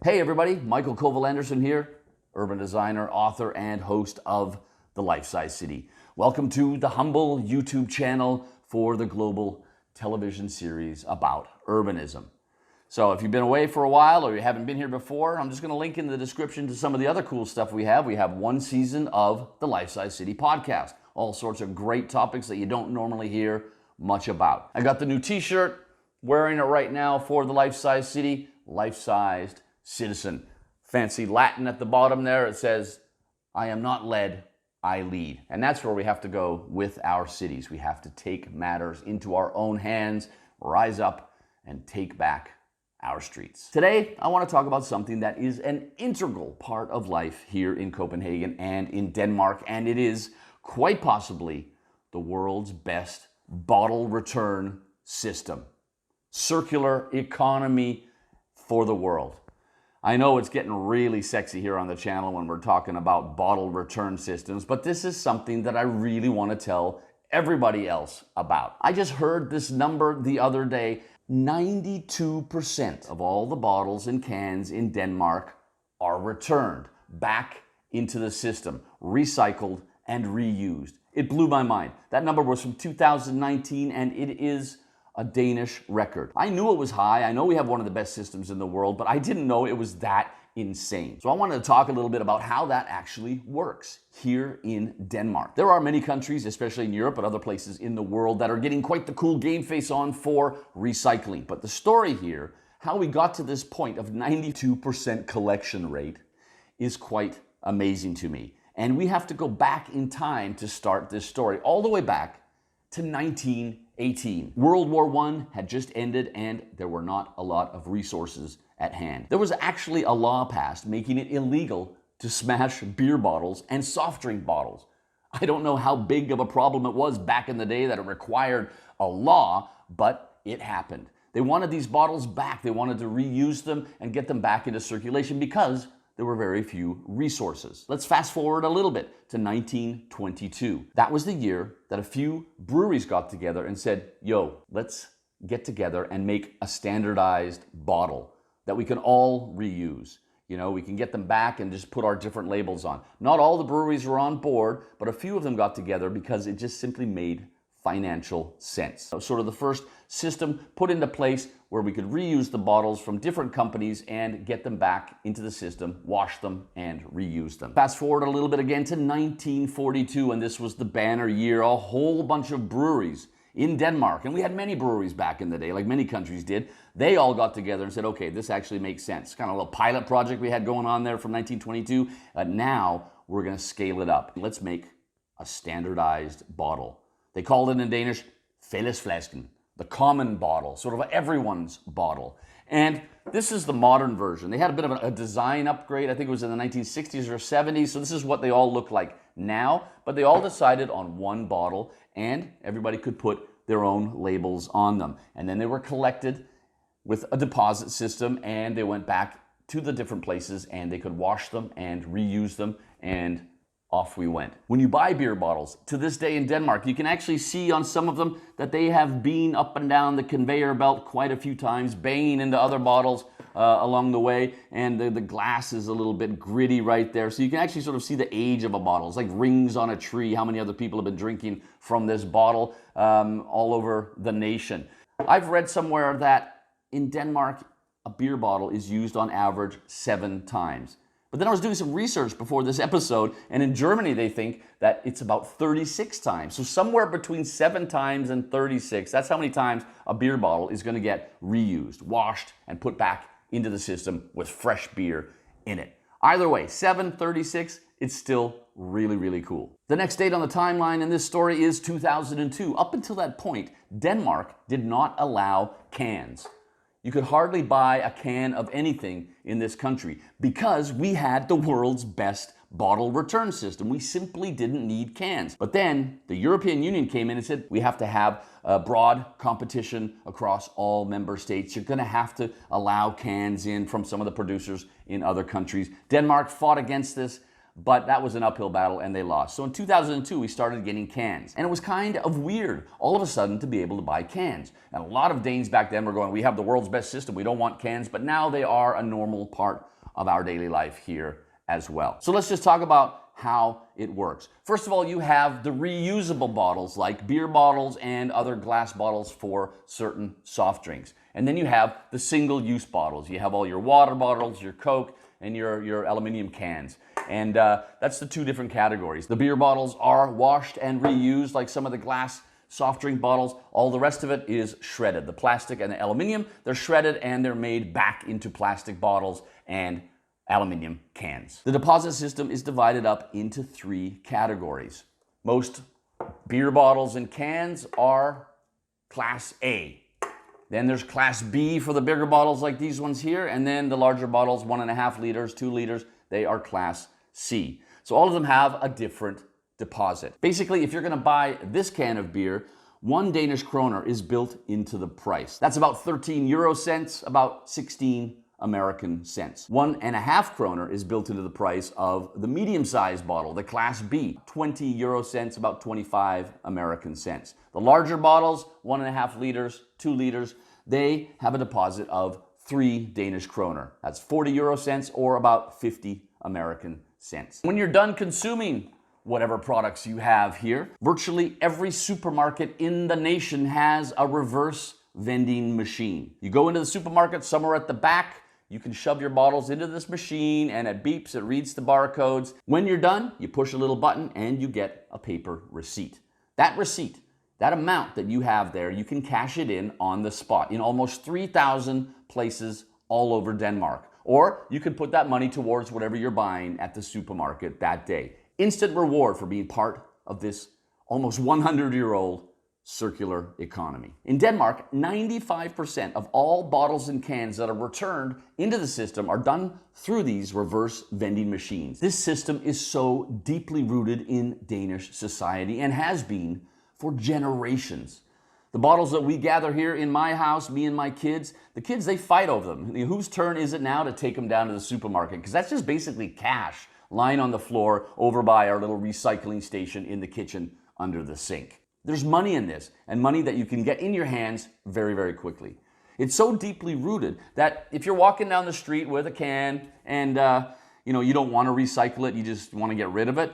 Hey everybody, Michael Colville-Andersen here, urban designer, author, and host of The Life-Size City. Welcome to the humble YouTube channel for the global television series about urbanism. So if you've been away for a while or you haven't been here before, I'm just going to link in the description to some of the other cool stuff we have. We have one season of the Life-Size City podcast. All sorts of great topics that you don't normally hear much about. I got the new t-shirt, wearing it right now for the Life-Size City, life-sized citizen. Fancy Latin at the bottom there. It says, I am not led, I lead. And that's where we have to go with our cities. We have to take matters into our own hands, rise up, and take back our streets. Today, I want to talk about something that is an integral part of life here in Copenhagen and in Denmark, and it is quite possibly the world's best bottle return system. Circular economy for the world. I know it's getting really sexy here on the channel when we're talking about bottle return systems, but this is something that I really want to tell everybody else about. I just heard this number the other day. 92% of all the bottles and cans in Denmark are returned back into the system, recycled and reused. It blew my mind. That number was from 2019 and it is a Danish record. I knew it was high. I know we have one of the best systems in the world, but I didn't know it was that insane. So I wanted to talk a little bit about how that actually works here in Denmark. There are many countries, especially in Europe, but other places in the world that are getting quite the cool game face on for recycling. But the story here, how we got to this point of 92% collection rate, is quite amazing to me. And we have to go back in time to start this story, all the way back to 1918. World War I had just ended and there were not a lot of resources at hand. There was actually a law passed making it illegal to smash beer bottles and soft drink bottles. I don't know how big of a problem it was back in the day that it required a law, but it happened. They wanted these bottles back. They wanted to reuse them and get them back into circulation because there were very few resources. Let's fast forward a little bit to 1922. That was the year that a few breweries got together and said, yo, let's get together and make a standardized bottle that we can all reuse. You know, we can get them back and just put our different labels on. Not all the breweries were on board, but a few of them got together because it just simply made financial sense. So sort of the first system put into place where we could reuse the bottles from different companies and get them back into the system, wash them, and reuse them. Fast forward a little bit again to 1942, and this was the banner year. A whole bunch of breweries in Denmark, and we had many breweries back in the day, like many countries did. They all got together and said, okay, this actually makes sense. Kind of a little pilot project we had going on there from 1922. Now we're going to scale it up. Let's make a standardized bottle. They called it in Danish, fællesflasken, the common bottle, sort of everyone's bottle. And this is the modern version. They had a bit of a design upgrade. I think it was in the 1960s or 70s. So this is what they all look like now. But they all decided on one bottle and everybody could put their own labels on them. And then they were collected with a deposit system and they went back to the different places and they could wash them and reuse them, and off we went. When you buy beer bottles, to this day in Denmark, you can actually see on some of them that they have been up and down the conveyor belt quite a few times, banging into other bottles along the way, and the glass is a little bit gritty right there. So you can actually sort of see the age of a bottle. It's like rings on a tree, how many other people have been drinking from this bottle all over the nation. I've read somewhere that in Denmark, a beer bottle is used on average 7 times. But then I was doing some research before this episode, and in Germany they think that it's about 36 times. So somewhere between 7 times and 36, that's how many times a beer bottle is going to get reused, washed, and put back into the system with fresh beer in it. Either way, 7, 36, it's still really, really cool. The next date on the timeline in this story is 2002. Up until that point, Denmark did not allow cans. You could hardly buy a can of anything in this country because we had the world's best bottle return system. We simply didn't need cans. But then the European Union came in and said, we have to have a broad competition across all member states. You're going to have to allow cans in from some of the producers in other countries. Denmark fought against this. But that was an uphill battle and they lost. So in 2002, we started getting cans. And it was kind of weird all of a sudden to be able to buy cans. And a lot of Danes back then were going, we have the world's best system. We don't want cans. But now they are a normal part of our daily life here as well. So let's just talk about how it works. First of all, you have the reusable bottles like beer bottles and other glass bottles for certain soft drinks. And then you have the single-use bottles. You have all your water bottles, your Coke, and your aluminum cans. And that's the two different categories. The beer bottles are washed and reused like some of the glass soft drink bottles. All the rest of it is shredded. The plastic and the aluminum, they're shredded and they're made back into plastic bottles and aluminum cans. The deposit system is divided up into three categories. Most beer bottles and cans are Class A. Then there's Class B for the bigger bottles like these ones here, and then the larger bottles, 1.5 liters, 2 liters, they are Class C. So all of them have a different deposit. Basically, if you're gonna buy this can of beer, 1 Danish kroner is built into the price. That's about 13 euro cents, about 16 American cents. 1.5 kroner is built into the price of the medium-sized bottle, the Class B, 20 euro cents, about 25 American cents. The larger bottles, 1.5 liters, 2 liters, they have a deposit of 3 Danish kroner. That's 40 euro cents or about 50 American cents. When you're done consuming whatever products you have here, virtually every supermarket in the nation has a reverse vending machine. You go into the supermarket, somewhere at the back, you can shove your bottles into this machine and it beeps, it reads the barcodes. When you're done, you push a little button and you get a paper receipt. That receipt, that amount that you have there, you can cash it in on the spot in almost 3,000 places all over Denmark. Or you can put that money towards whatever you're buying at the supermarket that day. Instant reward for being part of this almost 100-year-old circular economy. In Denmark, 95% of all bottles and cans that are returned into the system are done through these reverse vending machines. This system is so deeply rooted in Danish society and has been for generations. The bottles that we gather here in my house, me and my kids, the kids, they fight over them. Whose turn is it now to take them down to the supermarket? Because that's just basically cash lying on the floor over by our little recycling station in the kitchen under the sink. There's money in this, and money that you can get in your hands very, very quickly. It's so deeply rooted that if you're walking down the street with a can and you don't want to recycle it, you just want to get rid of it,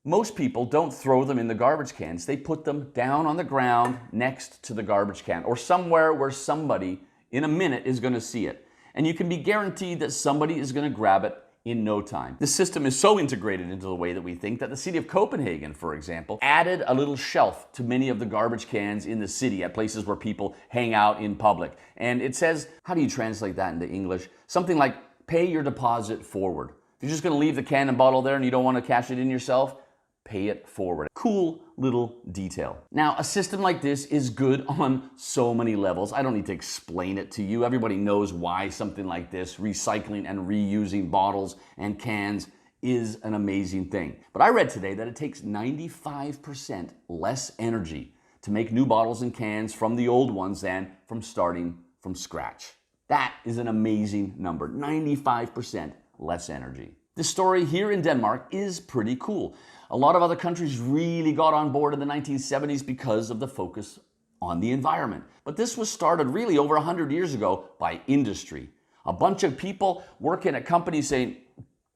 most people don't throw them in the garbage cans. They put them down on the ground next to the garbage can or somewhere where somebody in a minute is going to see it. And you can be guaranteed that somebody is going to grab it in no time. This system is so integrated into the way that we think that the city of Copenhagen, for example, added a little shelf to many of the garbage cans in the city at places where people hang out in public. And it says, how do you translate that into English? Something like, pay your deposit forward. If you're just gonna leave the can and bottle there and you don't want to cash it in yourself, pay it forward. Cool little detail. Now, a system like this is good on so many levels. I don't need to explain it to you. Everybody knows why something like this, recycling and reusing bottles and cans, is an amazing thing. But I read today that it takes 95% less energy to make new bottles and cans from the old ones than from starting from scratch. That is an amazing number, 95% less energy. This story here in Denmark is pretty cool. A lot of other countries really got on board in the 1970s because of the focus on the environment. But this was started really over 100 years ago by industry. A bunch of people working at companies saying,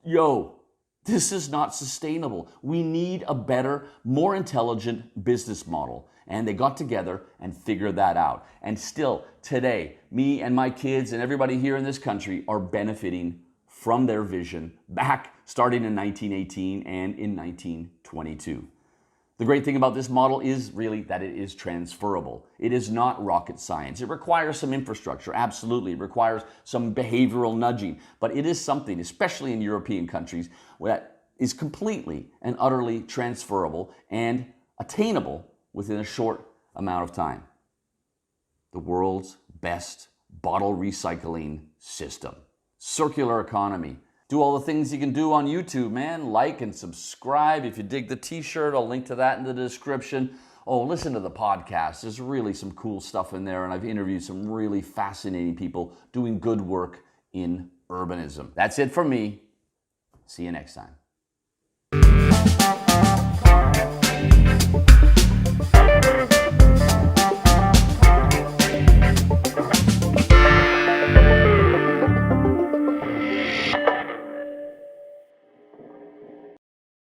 yo, this is not sustainable. We need a better, more intelligent business model. And they got together and figured that out. And still, today, me and my kids and everybody here in this country are benefiting from their vision back starting in 1918 and in 1922. The great thing about this model is really that it is transferable. It is not rocket science. It requires some infrastructure, absolutely. It requires some behavioral nudging, but it is something, especially in European countries, that is completely and utterly transferable and attainable within a short amount of time. The world's best bottle recycling system. Circular economy. Do all the things you can do on YouTube, man. Like and subscribe. If you dig the t-shirt, I'll link to that in the description. Oh, listen to the podcast. There's really some cool stuff in there, and I've interviewed some really fascinating people doing good work in urbanism. That's it from me. See you next time.